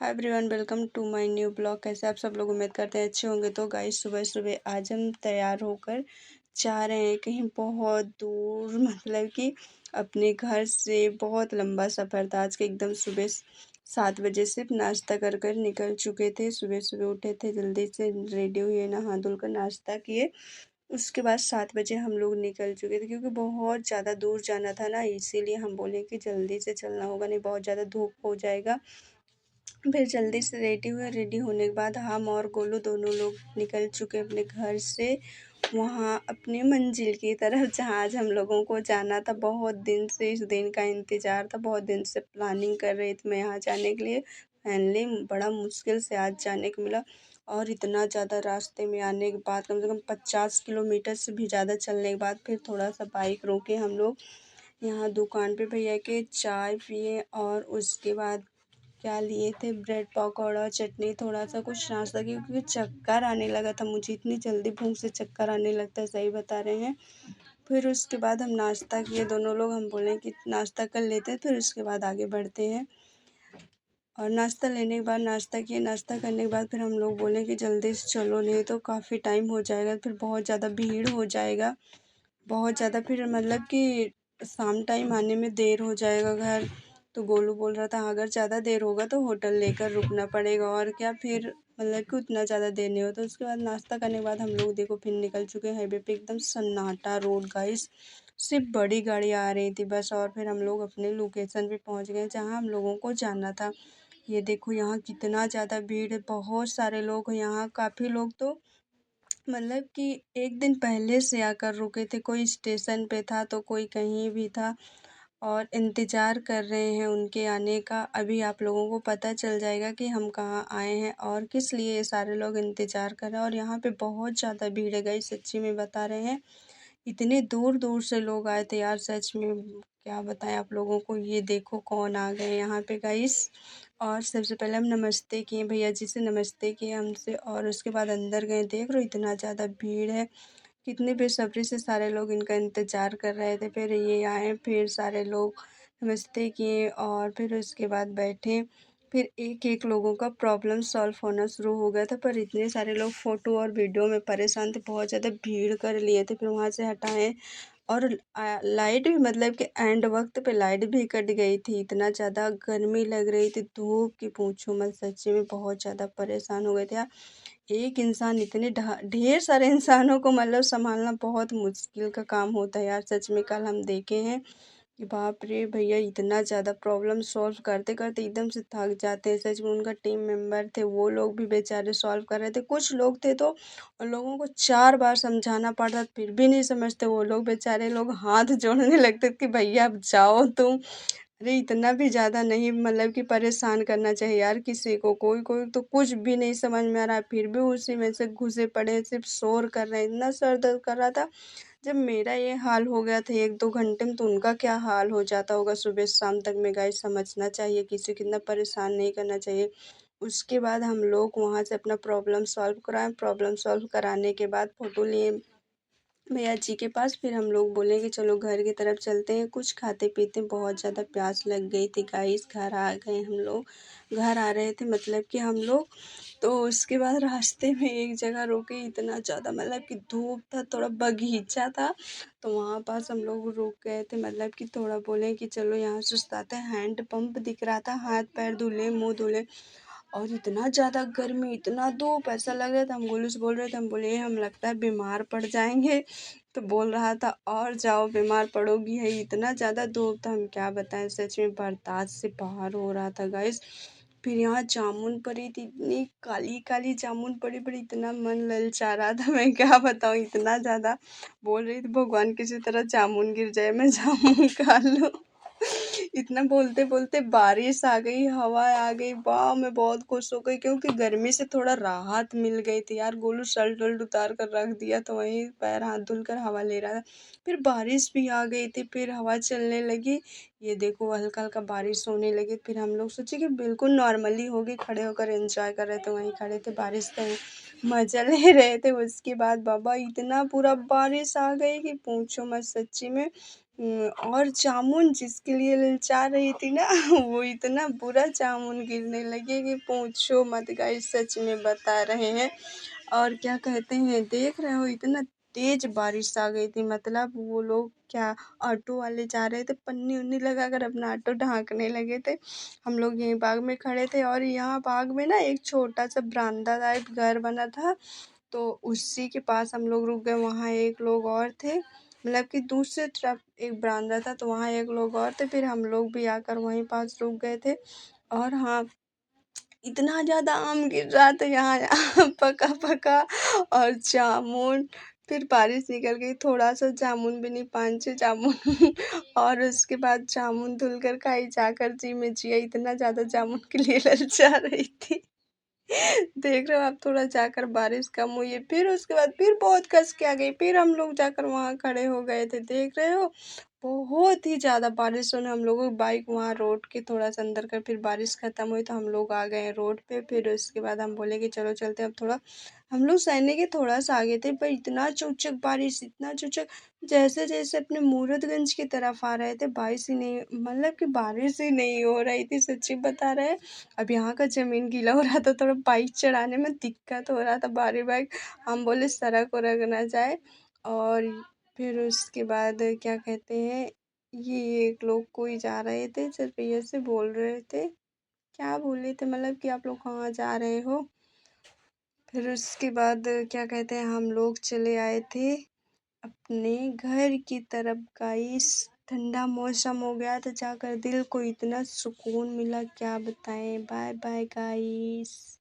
Hi everyone, welcome to my new blog. कैसे आप सब लोग, उम्मीद करते हैं अच्छे होंगे। तो गाइस, सुबह सुबह आज हम तैयार होकर जा रहे हैं कहीं बहुत दूर। मतलब कि अपने घर से बहुत लंबा सफ़र था आज के। एकदम सुबह 7 बजे से नाश्ता कर कर निकल चुके थे। सुबह सुबह उठे थे, जल्दी से रेडी हुए, नहा धुल कर नाश्ता किए। उसके बाद 7 बजे हम लोग निकल चुके थे, क्योंकि बहुत ज़्यादा दूर जाना था ना, इसीलिए हम बोले कि जल्दी से चलना होगा, नहीं बहुत ज़्यादा धूप हो जाएगा। फिर जल्दी से रेडी हुए। रेडी होने के बाद हम और गोलू दोनों लोग निकल चुके अपने घर से, वहाँ अपनी मंजिल की तरफ जहाँ आज हम लोगों को जाना था। बहुत दिन से इस दिन का इंतज़ार था, बहुत दिन से प्लानिंग कर रही थी मैं यहाँ जाने के लिए। फाइनली बड़ा मुश्किल से आज जाने को मिला। और इतना ज़्यादा रास्ते में आने के बाद, कम से कम 50 किलोमीटर से भी ज़्यादा चलने के बाद, फिर थोड़ा सा बाइक रोके हम लोग यहाँ दुकान पे भैया के, चाय पिए। और उसके बाद क्या लिए थे, ब्रेड पकौड़ा, चटनी, थोड़ा सा कुछ नाश्ता किया, क्योंकि चक्कर आने लगा था मुझे। इतनी जल्दी भूख से चक्कर आने लगता है, सही बता रहे हैं। फिर उसके बाद हम नाश्ता किए दोनों लोग। हम बोले कि नाश्ता कर लेते हैं, फिर उसके बाद आगे बढ़ते हैं। और नाश्ता लेने के बाद नाश्ता किए। नाश्ता करने के बाद फिर हम लोग बोले कि जल्दी से चलो, नहीं तो काफ़ी टाइम हो जाएगा, फिर बहुत ज़्यादा भीड़ हो जाएगा, बहुत ज़्यादा। फिर मतलब कि शाम टाइम आने में देर हो जाएगा घर। तो गोलू बोल रहा था अगर ज़्यादा देर होगा तो होटल लेकर रुकना पड़ेगा, और क्या फिर मतलब कि उतना ज़्यादा देर नहीं होता। उसके बाद नाश्ता करने के बाद हम लोग देखो फिर निकल चुके हैं हाईवे पे। एकदम सन्नाटा रोड गाइस, सिर्फ बड़ी गाड़ी आ रही थी बस। और फिर हम लोग अपने लोकेशन पे पहुंच गए जहां हम लोगों को जाना था। ये देखो यहाँ कितना ज़्यादा भीड़ है, बहुत सारे लोग हैं यहाँ। काफ़ी लोग तो मतलब कि एक दिन पहले से आकर रुके थे, कोई स्टेशन पे था तो कोई कहीं भी था, और इंतज़ार कर रहे हैं उनके आने का। अभी आप लोगों को पता चल जाएगा कि हम कहाँ आए हैं और किस लिए ये सारे लोग इंतज़ार कर रहे हैं। और यहाँ पे बहुत ज़्यादा भीड़ है गाइस, सच्ची में बता रहे हैं। इतने दूर दूर से लोग आए थे यार, सच में क्या बताएं आप लोगों को। ये देखो कौन आ गए यहाँ पे गाइस। और सबसे पहले हम नमस्ते किए, भैया जी से नमस्ते किए हमसे, और उसके बाद अंदर गए। देख रहे हो इतना ज़्यादा भीड़ है, कितने बेसब्री से सारे लोग इनका इंतज़ार कर रहे थे। फिर ये आए, फिर सारे लोग नमस्ते किए, और फिर उसके बाद बैठे। फिर एक एक लोगों का प्रॉब्लम सॉल्व होना शुरू हो गया था, पर इतने सारे लोग फ़ोटो और वीडियो में परेशान थे, बहुत ज़्यादा भीड़ कर लिए थे। फिर वहाँ से हटाएँ। और लाइट भी मतलब कि एंड वक्त पे लाइट भी कट गई थी। इतना ज़्यादा गर्मी लग रही थी, धूप की पूछो मत, सच्ची में बहुत ज़्यादा परेशान हो गए थे यार। एक इंसान इतने ढेर सारे इंसानों को मतलब संभालना बहुत मुश्किल का काम होता है यार, सच में। कल हम देखे हैं कि बाप रे भैया, इतना ज़्यादा प्रॉब्लम सॉल्व करते करते एकदम से थक जाते हैं, सच में। उनका टीम मेंबर थे, वो लोग भी बेचारे सॉल्व कर रहे थे। कुछ लोग थे तो उन लोगों को 4 बार समझाना पड़ता, फिर भी नहीं समझते वो लोग। बेचारे लोग हाथ जोड़ने लगते कि भैया अब जाओ तुम। अरे इतना भी ज़्यादा नहीं, मतलब कि परेशान करना चाहिए यार किसी को। कोई कोई तो कुछ भी नहीं समझ में आ रहा है, फिर भी उसी में से घुसे पड़े, सिर्फ शोर कर रहे हैं। इतना सर दर्द कर रहा था। जब मेरा ये हाल हो गया था 1-2 घंटे में, तो उनका क्या हाल हो जाता होगा सुबह से शाम तक में गाइस। समझना चाहिए, किसी को इतना परेशान नहीं करना चाहिए। उसके बाद हम लोग वहाँ से अपना प्रॉब्लम सॉल्व कराएं। प्रॉब्लम सॉल्व कराने के बाद फ़ोटो लिए भैया जी के पास। फिर हम लोग बोले कि चलो घर की तरफ चलते हैं, कुछ खाते पीते। बहुत ज़्यादा प्यास लग गई थी गाइस। घर आ गए हम लोग, घर आ रहे थे मतलब कि हम लोग। तो उसके बाद रास्ते में एक जगह रुके, इतना ज़्यादा मतलब कि धूप था, थोड़ा बगीचा था, तो वहाँ पास हम लोग रुक गए थे। मतलब कि थोड़ा बोले कि चलो यहाँ सुस्ताते हैं। हैंड पंप दिख रहा था, हाथ पैर धुले, मुँह धुले। और इतना ज़्यादा गर्मी, इतना धूप, ऐसा लग रहा था। हम गोलू से बोल रहे थे, हम बोले हम लगता है बीमार पड़ जाएंगे। तो बोल रहा था और जाओ बीमार पड़ोगी, है इतना ज़्यादा धूप था। हम क्या बताएं, सच में बर्दाश्त से बाहर हो रहा था गाइस। फिर यहाँ जामुन पड़ी थी, इतनी काली काली जामुन पड़ी पड़ी, इतना मन ललचा रहा था, मैं क्या बताऊँ। इतना ज़्यादा बोल रही थी भगवान किसी तरह जामुन गिर जाए, मैं जामुन खा लूँ। इतना बोलते बोलते बारिश आ गई, हवा आ गई, वाह मैं बहुत खुश हो गई, क्योंकि गर्मी से थोड़ा राहत मिल गई थी यार। गोलू शर्ट वर्ट उतार कर रख दिया, तो वहीं पैर हाथ धुल कर हवा ले रहा था। फिर बारिश भी आ गई थी, फिर हवा चलने लगी। ये देखो हल्का हल्का बारिश होने लगी। फिर हम लोग सोचे कि बिल्कुल नॉर्मली होगी, खड़े होकर एंजॉय कर रहे थे, वहीं खड़े थे, बारिश का मजा ले रहे थे। उसके बाद बाबा इतना पूरा बारिश आ गई कि पूछो मत, सच्ची में और जामुन जिसके लिए ललचा रही थी ना वो इतना बुरा जामुन गिरने लगे कि पूछो मत गाइस, सच में बता रहे हैं। और क्या कहते हैं, देख रहे हो इतना तेज बारिश आ गई थी, मतलब वो लोग क्या, ऑटो वाले जा रहे थे, पन्नी उन्नी लगाकर अपना ऑटो ढांकने लगे थे। हम लोग यहीं बाग में खड़े थे और यहाँ बाग में ना एक छोटा सा बरामदा टाइप घर बना था, तो उसी के पास हम लोग रुक गए। वहाँ एक लोग और थे, मतलब कि दूसरे तरफ एक बरामदा था, तो वहाँ एक लोग और थे, फिर हम लोग भी आकर वहीं पास रुक गए थे। और हाँ, इतना ज़्यादा आम गिर रहा था यहाँ यहाँ पका पका, और जामुन, फिर बारिश निकल गई, थोड़ा सा जामुन भी नहीं, 5-6 जामुन और उसके बाद जामुन धुल कर खाई, जाकर जी में जिया, इतना ज़्यादा जामुन के लिए ललचा रही थी। देख रहे हो आप, थोड़ा जाकर बारिश कम हुई है, फिर उसके बाद फिर बहुत कस के आ गई, फिर हम लोग जाकर वहाँ खड़े हो गए थे। देख रहे हो, बहुत ही ज़्यादा बारिश होने, हम लोगों की बाइक वहाँ रोड के थोड़ा सा अंदर कर, फिर बारिश खत्म हुई तो हम लोग आ गए रोड पे। फिर उसके बाद हम बोले कि चलो चलते हैं अब थोड़ा, हम लोग सहने के थोड़ा सा आगे थे, पर इतना चुचक बारिश, इतना चुचक, जैसे जैसे अपने मूरतगंज की तरफ आ रहे थे, बारिश ही नहीं, मतलब कि बारिश ही नहीं हो रही थी, सच्ची बता रहे हैं। अब यहाँ का ज़मीन गीला हो रहा था, थोड़ा बाइक चढ़ाने में दिक्कत हो रहा था, भारी बाइक, हम बोले सड़क वरक ना जाए। और फिर उसके बाद क्या कहते हैं, ये एक लोग कोई जा रहे थे, चरपैया से बोल रहे थे, क्या बोले थे, मतलब कि आप लोग कहाँ जा रहे हो। फिर उसके बाद क्या कहते हैं, हम लोग चले आए थे अपने घर की तरफ गाइस। ठंडा मौसम हो गया तो जाकर दिल को इतना सुकून मिला, क्या बताएं। Bye bye guys.